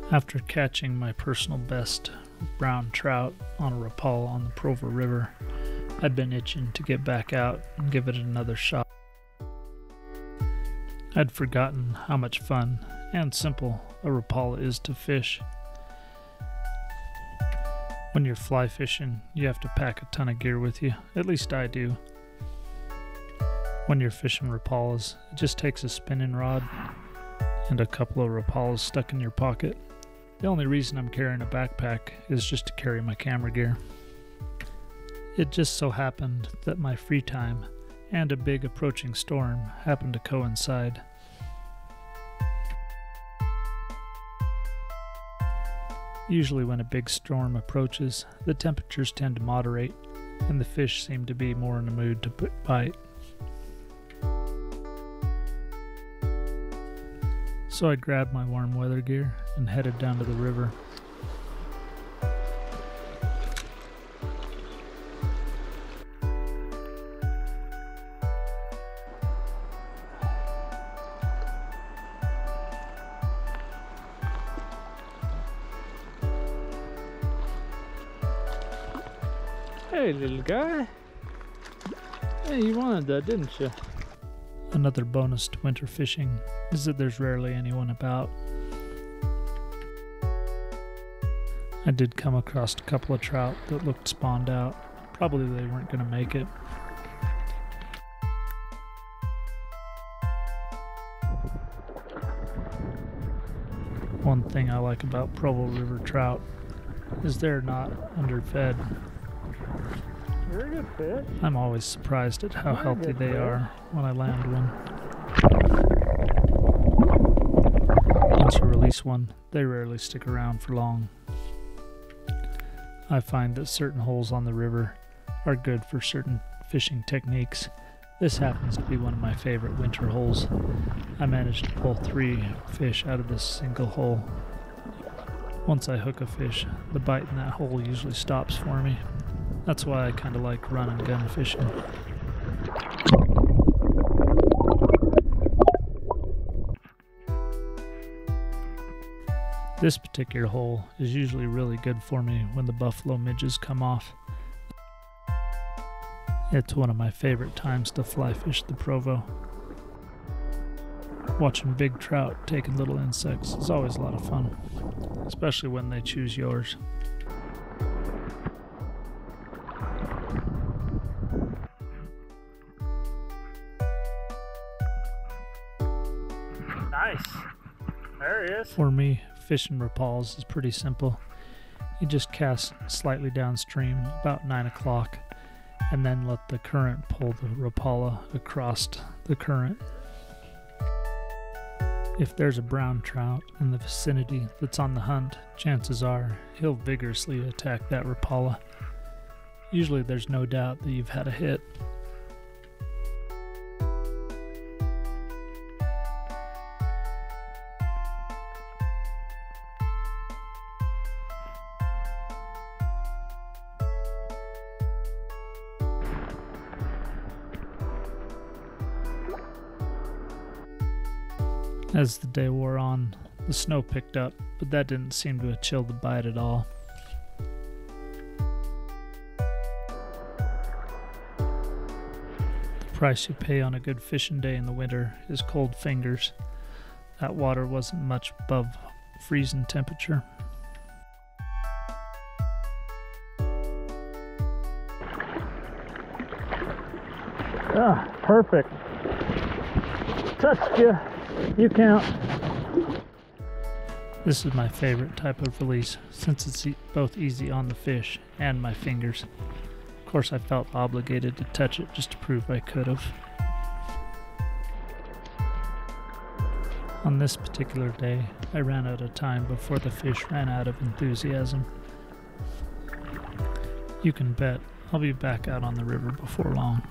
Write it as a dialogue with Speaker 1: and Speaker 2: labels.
Speaker 1: After catching my personal best brown trout on a Rapala on the Provo River, I'd been itching to get back out and give it another shot. I'd forgotten how much fun and simple a Rapala is to fish. When you're fly fishing, you have to pack a ton of gear with you, at least I do. When you're fishing Rapalas, it just takes a spinning rod and a couple of Rapalas stuck in your pocket. The only reason I'm carrying a backpack is just to carry my camera gear. It just so happened that my free time and a big approaching storm happened to coincide. Usually when a big storm approaches, the temperatures tend to moderate and the fish seem to be more in the mood to bite. So I grabbed my warm weather gear and headed down to the river.
Speaker 2: Hey, little guy. Hey, you wanted that, didn't you?
Speaker 1: Another bonus to winter fishing is that there's rarely anyone about. I did come across a couple of trout that looked spawned out. Probably they weren't going to make it. One thing I like about Provo River trout is they're not underfed.
Speaker 2: Very good fish.
Speaker 1: I'm always surprised at how healthy they are when I land one. Once you release one, they rarely stick around for long. I find that certain holes on the river are good for certain fishing techniques. This happens to be one of my favorite winter holes. I managed to pull 3 fish out of this single hole. Once I hook a fish, the bite in that hole usually stops for me. That's why I kind of like run and gun fishing. This particular hole is usually really good for me when the buffalo midges come off. It's one of my favorite times to fly fish the Provo. Watching big trout taking little insects is always a lot of fun, especially when they choose yours.
Speaker 2: Nice. There he is.
Speaker 1: For me, fishing Rapalas is pretty simple. You just cast slightly downstream about 9 o'clock and then let the current pull the Rapala across the current. If there's a brown trout in the vicinity that's on the hunt, chances are he'll vigorously attack that Rapala. Usually there's no doubt that you've had a hit. As the day wore on, the snow picked up, but that didn't seem to have chilled the bite at all. The price you pay on a good fishing day in the winter is cold fingers. That water wasn't much above freezing temperature.
Speaker 2: Ah, perfect. Touched you. You count.
Speaker 1: This is my favorite type of release since it's both easy on the fish and my fingers. Of course, I felt obligated to touch it just to prove I could have. On this particular day, I ran out of time before the fish ran out of enthusiasm. You can bet I'll be back out on the river before long.